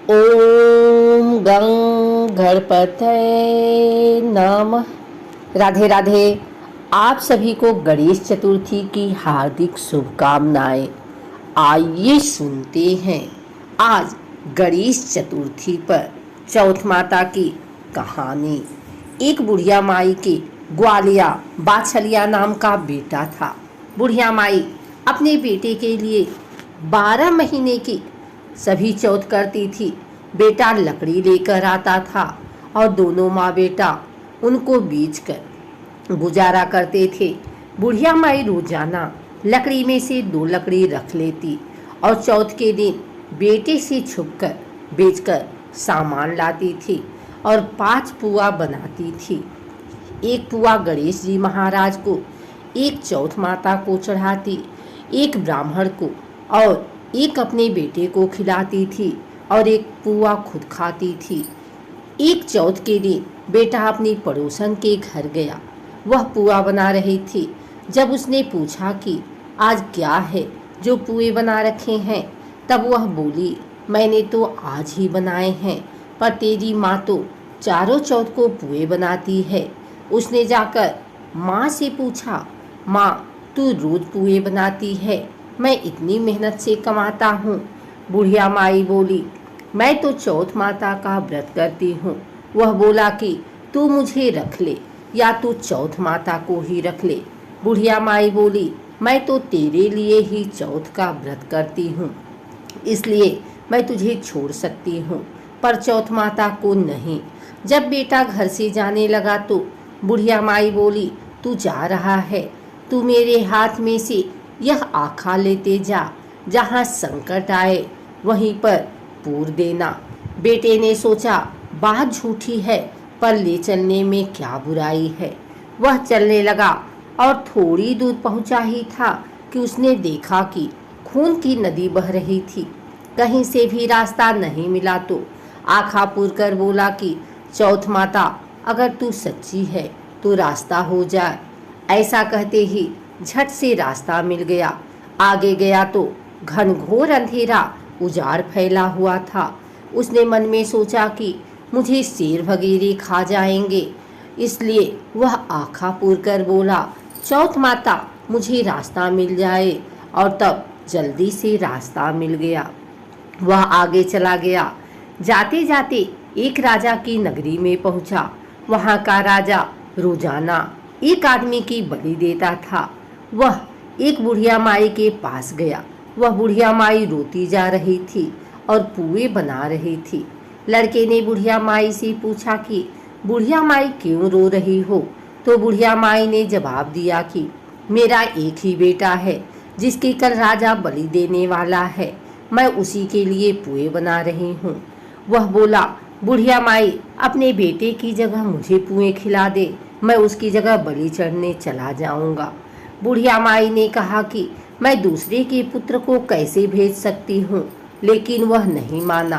ओम गं गणपतये नमः। राधे राधे। आप सभी को गणेश चतुर्थी की हार्दिक शुभकामनाएं। आइए सुनते हैं आज गणेश चतुर्थी पर चौथ माता की कहानी। एक बुढ़िया माई के ग्वालिया बाछलिया नाम का बेटा था। बुढ़िया माई अपने बेटे के लिए 12 महीने की सभी चौथ करती थी। बेटा लकड़ी लेकर आता था और दोनों माँ बेटा उनको बेचकर गुजारा करते थे। बुढ़िया माई रोजाना लकड़ी में से 2 लकड़ी रख लेती और चौथ के दिन बेटे से छुपकर बेचकर सामान लाती थी और 5 पुआ बनाती थी। एक पुआ गणेश जी महाराज को, एक चौथ माता को चढ़ाती, एक ब्राह्मण को और एक अपने बेटे को खिलाती थी और एक पुआ खुद खाती थी। एक चौथ के दिन बेटा अपनी पड़ोसन के घर गया। वह पुआ बना रही थी। जब उसने पूछा कि आज क्या है जो पुए बना रखे हैं, तब वह बोली, मैंने तो आज ही बनाए हैं, पर तेरी माँ तो चारों चौथ को पुए बनाती है। उसने जाकर माँ से पूछा, माँ तू रोज पुए बनाती है, मैं इतनी मेहनत से कमाता हूँ। बुढ़िया माई बोली, मैं तो चौथ माता का व्रत करती हूँ। वह बोला कि तू मुझे रख ले या तू चौथ माता को ही रख ले। बुढ़िया माई बोली, मैं तो तेरे लिए ही चौथ का व्रत करती हूँ, इसलिए मैं तुझे छोड़ सकती हूँ, पर चौथ माता को नहीं। जब बेटा घर से जाने लगा तो बुढ़िया माई बोली, तू जा रहा है, तू मेरे हाथ में से यह आखा लेते जा, जहाँ संकट आए वहीं पर पूर देना। बेटे ने सोचा, बात झूठी है, पर ले चलने में क्या बुराई है। वह चलने लगा और थोड़ी दूर पहुंचा ही था कि उसने देखा कि खून की नदी बह रही थी। कहीं से भी रास्ता नहीं मिला तो आखा पूर कर बोला कि चौथ माता, अगर तू सच्ची है तो रास्ता हो जाए। ऐसा कहते ही झट से रास्ता मिल गया। आगे गया तो घनघोर अंधेरा उजाड़ फैला हुआ था। उसने मन में सोचा कि मुझे शेर वगैरह खा जाएंगे, इसलिए वह आँखा पूर कर बोला, चौथ माता मुझे रास्ता मिल जाए। और तब जल्दी से रास्ता मिल गया। वह आगे चला गया। जाते जाते एक राजा की नगरी में पहुंचा। वहां का राजा रोजाना एक आदमी की बलि देता था। वह एक बुढ़िया माई के पास गया। वह बुढ़िया माई रोती जा रही थी और पुए बना रही थी। लड़के ने बुढ़िया माई से पूछा कि बुढ़िया माई क्यों रो रही हो? तो बुढ़िया माई ने जवाब दिया कि मेरा एक ही बेटा है जिसकी कल राजा बलि देने वाला है, मैं उसी के लिए पुए बना रही हूँ। वह बोला, बुढ़िया माई अपने बेटे की जगह मुझे पुए खिला दे, मैं उसकी जगह बलि चढ़ने चला जाऊंगा। बुढ़िया माई ने कहा कि मैं दूसरे के पुत्र को कैसे भेज सकती हूँ, लेकिन वह नहीं माना।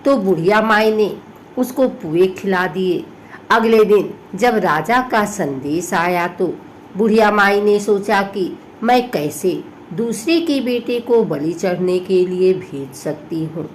तो बुढ़िया माई ने उसको पुए खिला दिए। अगले दिन जब राजा का संदेश आया तो बुढ़िया माई ने सोचा कि मैं कैसे दूसरे के बेटे को बलि चढ़ने के लिए भेज सकती हूँ,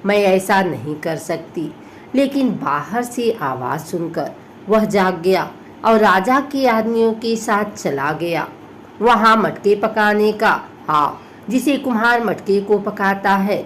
मैं ऐसा नहीं कर सकती। लेकिन बाहर से आवाज़ सुनकर वह जाग गया और राजा के आदमियों के साथ चला गया। वहाँ मटके पकाने का आव, जिसे कुम्हार मटके को पकाता है,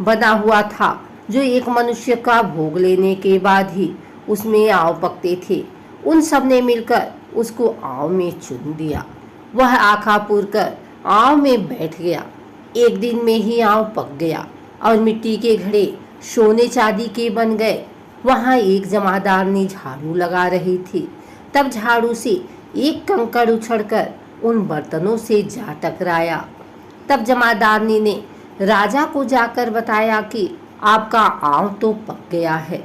बना हुआ था, जो एक मनुष्य का भोग लेने के बाद ही उसमें आव पकते थे। उन सब ने मिलकर उसको आव में चुन दिया। वह आँखा पूर कर आव में बैठ गया। एक दिन में ही आव पक गया और मिट्टी के घड़े सोने चांदी के बन गए। वहाँ एक जमादारनी झाड़ू लगा रही थी। तब झाड़ू से एक कंकड़ उछड़कर उन बर्तनों से जा टकराया। तब जमादारनी ने राजा को जाकर बताया कि आपका आव तो पक गया है।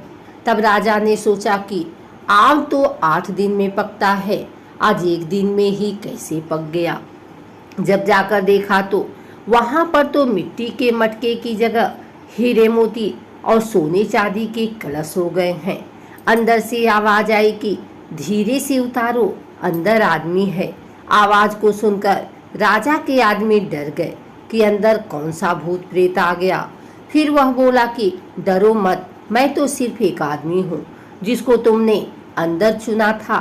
तब राजा ने सोचा कि आव तो 8 दिन में पकता है, आज एक दिन में ही कैसे पक गया। जब जाकर देखा तो वहाँ पर तो मिट्टी के मटके की जगह हीरे मोती और सोने चांदी के कलश हो गए हैं। अंदर से आवाज आई कि धीरे से उतारो, अंदर आदमी है। आवाज को सुनकर राजा के आदमी डर गए कि अंदर कौन सा भूत प्रेत आ गया। फिर वह बोला कि डरो मत, मैं तो सिर्फ एक आदमी हूँ जिसको तुमने अंदर चुना था।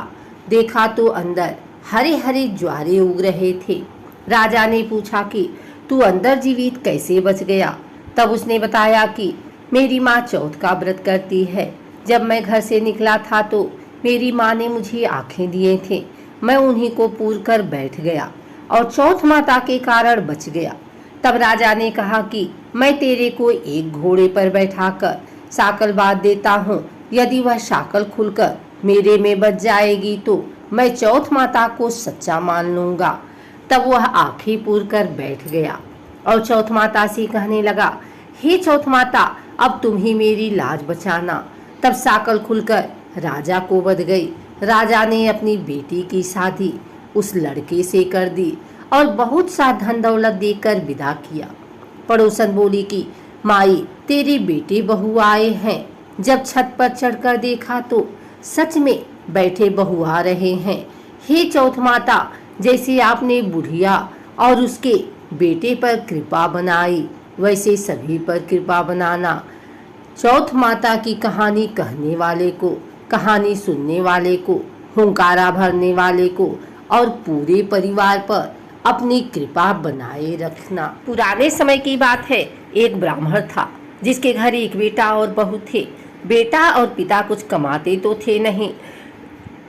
देखा तो अंदर हरे हरे ज्वारे उग रहे थे। राजा ने पूछा कि तू अंदर जीवित कैसे बच गया? तब उसने बताया कि मेरी माँ चौथ का व्रत करती है। जब मैं घर से निकला था तो मेरी माँ ने मुझे आंखें दिए थे। मैं उन्हीं को पूर कर बैठ गया और चौथ माता के कारण बच गया। तब राजा ने कहा कि मैं तेरे को एक घोड़े पर बैठाकर साकल बांध देता हूँ। यदि वह साकल खुलकर मेरे में बच जाएगी तो मैं चौथ माता को सच्चा मान लूंगा। तब वह आंखें पूर कर बैठ गया और चौथ माता से कहने लगा, हे चौथ माता, अब तुम ही मेरी लाज बचाना। तब साकल खुलकर राजा को बध गई। राजा ने अपनी बेटी की शादी उस लड़के से कर दी और बहुत सा धन दौलत देकर विदा किया। पड़ोसन बोली कि माई, तेरे बेटे बहू आए हैं। जब छत पर चढ़कर देखा तो सच में बैठे बहू आ रहे हैं। हे चौथ माता, जैसे आपने बुढ़िया और उसके बेटे पर कृपा बनाई वैसे सभी पर कृपा बनाना। चौथ माता की कहानी कहने वाले को, कहानी सुनने वाले को, हुंकारा भरने वाले को और पूरे परिवार पर अपनी कृपा बनाए रखना। पुराने समय की बात है। एक ब्राह्मण था जिसके घर एक बेटा और बहू थे। बेटा और पिता कुछ कमाते तो थे नहीं।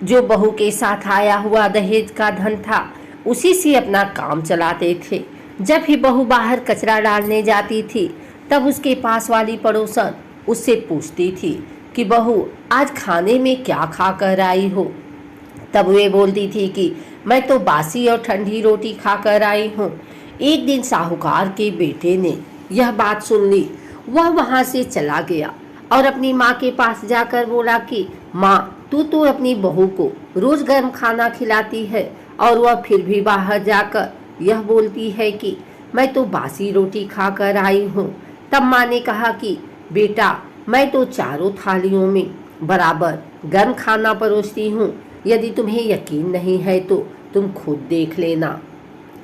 जो बहू के साथ आया हुआ दहेज का धन था उसी से अपना काम चलाते थे। जब भी बहू बाहर कचरा डालने जाती थी तब उसके पास वाली पड़ोसन उससे पूछती थी कि बहू, आज खाने में क्या खा कर आई हो? तब वे बोलती थी कि मैं तो बासी और ठंडी रोटी खाकर आई हूँ। एक दिन साहूकार के बेटे ने यह बात सुन ली। वह वहाँ से चला गया और अपनी माँ के पास जाकर बोला कि माँ, तू तो अपनी बहू को रोज गर्म खाना खिलाती है और वह फिर भी बाहर जाकर यह बोलती है कि मैं तो बासी रोटी खाकर आई हूँ। तब माँ ने कहा कि बेटा, मैं तो चारों थालियों में बराबर गर्म खाना परोसती हूँ। यदि तुम्हें यकीन नहीं है तो तुम खुद देख लेना।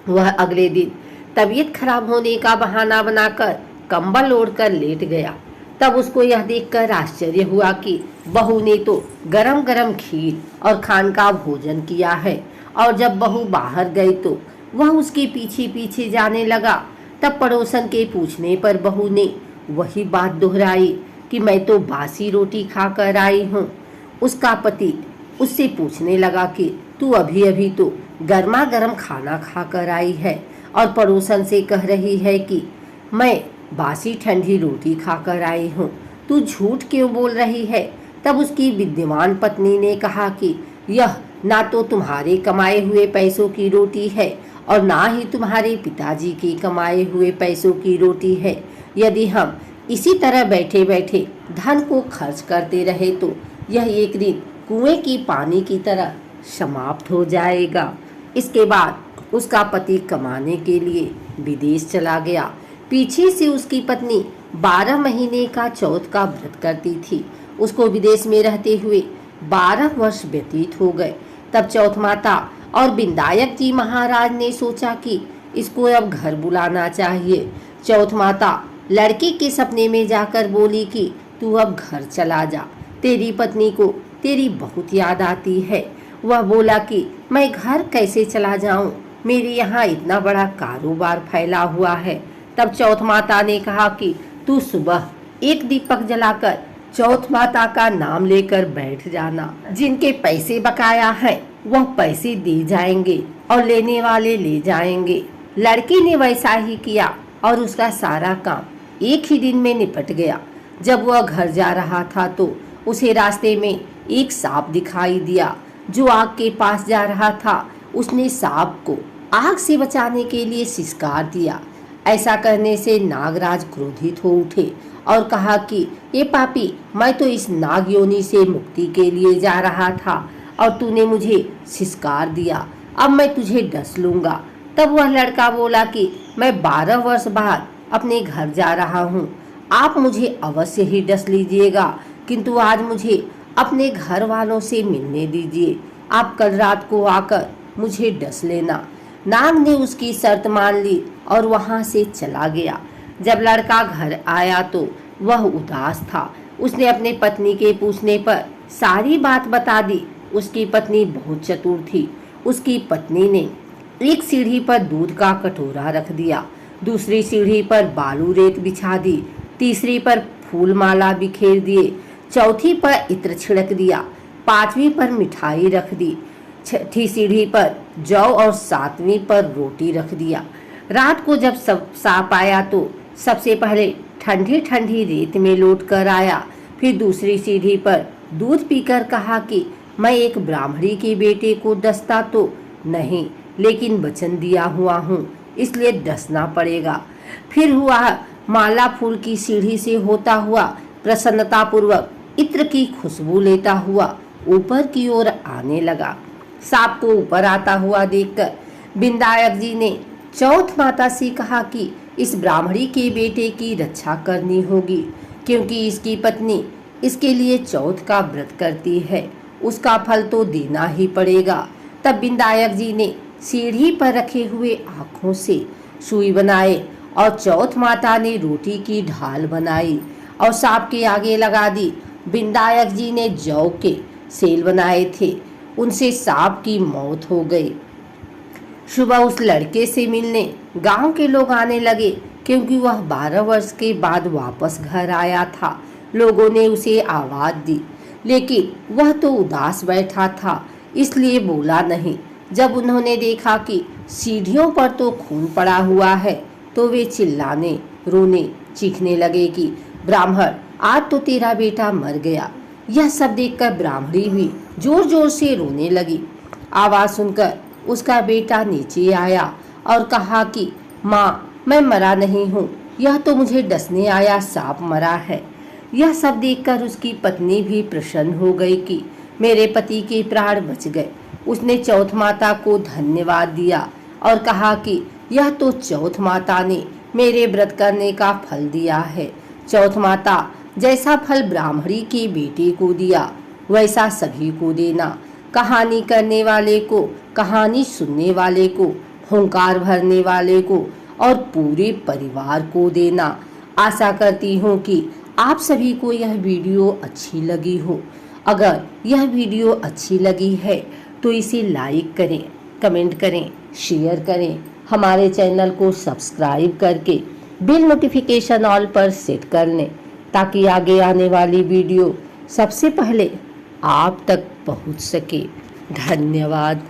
वह अगले दिन तबीयत खराब होने का बहाना बनाकर कंबल ओढ़कर लेट गया। तब उसको यह देखकर आश्चर्य हुआ कि बहू ने तो गरम गरम खीर और खान का भोजन किया है। और जब बहू बाहर गई तो वह उसके पीछे पीछे जाने लगा। तब पड़ोसन के पूछने पर बहू ने वही बात दोहराई कि मैं तो बासी रोटी खाकर आई हूँ। उसका पति उससे पूछने लगा कि तू अभी अभी तो गर्मा गर्म खाना खाकर आई है और पड़ोसन से कह रही है कि मैं बासी ठंडी रोटी खाकर आई हूँ। तू झूठ क्यों बोल रही है? तब उसकी विद्यमान पत्नी ने कहा कि यह ना तो तुम्हारे कमाए हुए पैसों की रोटी है और ना ही तुम्हारे पिताजी के कमाए हुए पैसों की रोटी है। यदि हम इसी तरह बैठे बैठे धन को खर्च करते रहे तो यह एक दिन कुएं की पानी की तरह समाप्त हो जाएगा। इसके बाद उसका पति कमाने के लिए विदेश चला गया। पीछे से उसकी पत्नी 12 महीने का चौथ का व्रत करती थी। उसको विदेश में रहते हुए 12 वर्ष व्यतीत हो गए। तब चौथ माता और विनायक जी महाराज ने सोचा कि इसको अब घर बुलाना चाहिए। चौथ माता लड़के के सपने में जाकर बोली कि तू अब घर चला जा, तेरी पत्नी को तेरी बहुत याद आती है। वह बोला कि मैं घर कैसे चला जाऊं, मेरे यहाँ इतना बड़ा कारोबार फैला हुआ है। तब चौथ माता ने कहा कि तू सुबह एक दीपक जलाकर चौथ माता का नाम लेकर बैठ जाना। जिनके पैसे बकाया हैं वह पैसे दे जाएंगे और लेने वाले ले जाएंगे। लड़की ने वैसा ही किया और उसका सारा काम एक ही दिन में निपट गया। जब वह घर जा रहा था तो उसे रास्ते में एक सांप दिखाई दिया जो आग के पास जा रहा था। उसने सांप को आग से बचाने के लिए सिसकार दिया। ऐसा करने से नागराज क्रोधित हो उठे और कहा कि ये पापी, मैं तो इस नाग योनि से मुक्ति के लिए जा रहा था और तूने मुझे सिसकार दिया, अब मैं तुझे डस लूंगा। तब वह लड़का बोला कि मैं 12 वर्ष बाद अपने घर जा रहा हूँ, आप मुझे अवश्य ही डस लीजिएगा, किंतु आज मुझे अपने घर वालों से मिलने दीजिए। आप कल रात को आकर मुझे डस लेना। नाग ने उसकी शर्त मान ली और वहाँ से चला गया। जब लड़का घर आया तो वह उदास था। उसने अपने पत्नी के पूछने पर सारी बात बता दी। उसकी पत्नी बहुत चतुर थी। उसकी पत्नी ने एक सीढ़ी पर दूध का कटोरा रख दिया, दूसरी सीढ़ी पर बालू रेत बिछा दी, तीसरी पर फूल माला बिखेर दिए, चौथी पर इत्र छिड़क दिया, पांचवी पर मिठाई रख दी, छठी सीढ़ी पर जौ और सातवीं पर रोटी रख दिया। रात को जब सब सांप आया तो सबसे पहले ठंडी ठंडी रेत में लौट कर आया। फिर दूसरी सीढ़ी पर दूध पीकर कहा कि मैं एक ब्राह्मणी के बेटे को डसता तो नहीं, लेकिन वचन दिया हुआ हूँ, इसलिए डसना पड़ेगा। फिर हुआ माला फूल की सीढ़ी से होता हुआ प्रसन्नता पूर्वक इत्र की खुशबू लेता हुआ ऊपर की ओर आने लगा। सांप को ऊपर आता हुआ देखकर विनायक जी ने चौथ माता से कहा कि इस ब्राह्मणी के बेटे की रक्षा करनी होगी, क्योंकि इसकी पत्नी इसके लिए चौथ का व्रत करती है, उसका फल तो देना ही पड़ेगा। तब विनायक जी ने सीढ़ी पर रखे हुए आँखों से सुई बनाए और चौथ माता ने रोटी की ढाल बनाई और सांप के आगे लगा दी। विनायक जी ने जौ के सेल बनाए थे, उनसे सांप की मौत हो गई। सुबह उस लड़के से मिलने गांव के लोग आने लगे, क्योंकि वह 12 वर्ष के बाद वापस घर आया था। लोगों ने उसे आवाज दी, लेकिन वह तो उदास बैठा था, इसलिए बोला नहीं। जब उन्होंने देखा कि सीढ़ियों पर तो खून पड़ा हुआ है, तो वे चिल्लाने, रोने, चीखने लगे कि ब्राह्मण, आज तो तेरा बेटा मर गया। यह सब देखकर ब्राह्मणी भी जोर जोर से रोने लगी। आवाज सुनकर उसका बेटा नीचे आया और कहा कि माँ, मैं मरा नहीं हूँ, यह तो मुझे डसने आया सांप मरा है। यह सब देखकर उसकी पत्नी भी प्रसन्न हो गई कि मेरे पति के प्राण बच गए। उसने चौथ माता को धन्यवाद दिया और कहा कि यह तो चौथ माता ने मेरे व्रत करने का फल दिया है। चौथ माता जैसा फल ब्राह्मणी के बेटे को दिया, वैसा सभी को देना। कहानी करने वाले को, कहानी सुनने वाले को, हुंकार भरने वाले को और पूरे परिवार को देना। आशा करती हूँ कि आप सभी को यह वीडियो अच्छी लगी हो। अगर यह वीडियो अच्छी लगी है तो इसे लाइक करें, कमेंट करें, शेयर करें। हमारे चैनल को सब्सक्राइब करके बिल नोटिफिकेशन ऑल पर सेट कर लें, ताकि आगे आने वाली वीडियो सबसे पहले आप तक पहुंच सके। धन्यवाद।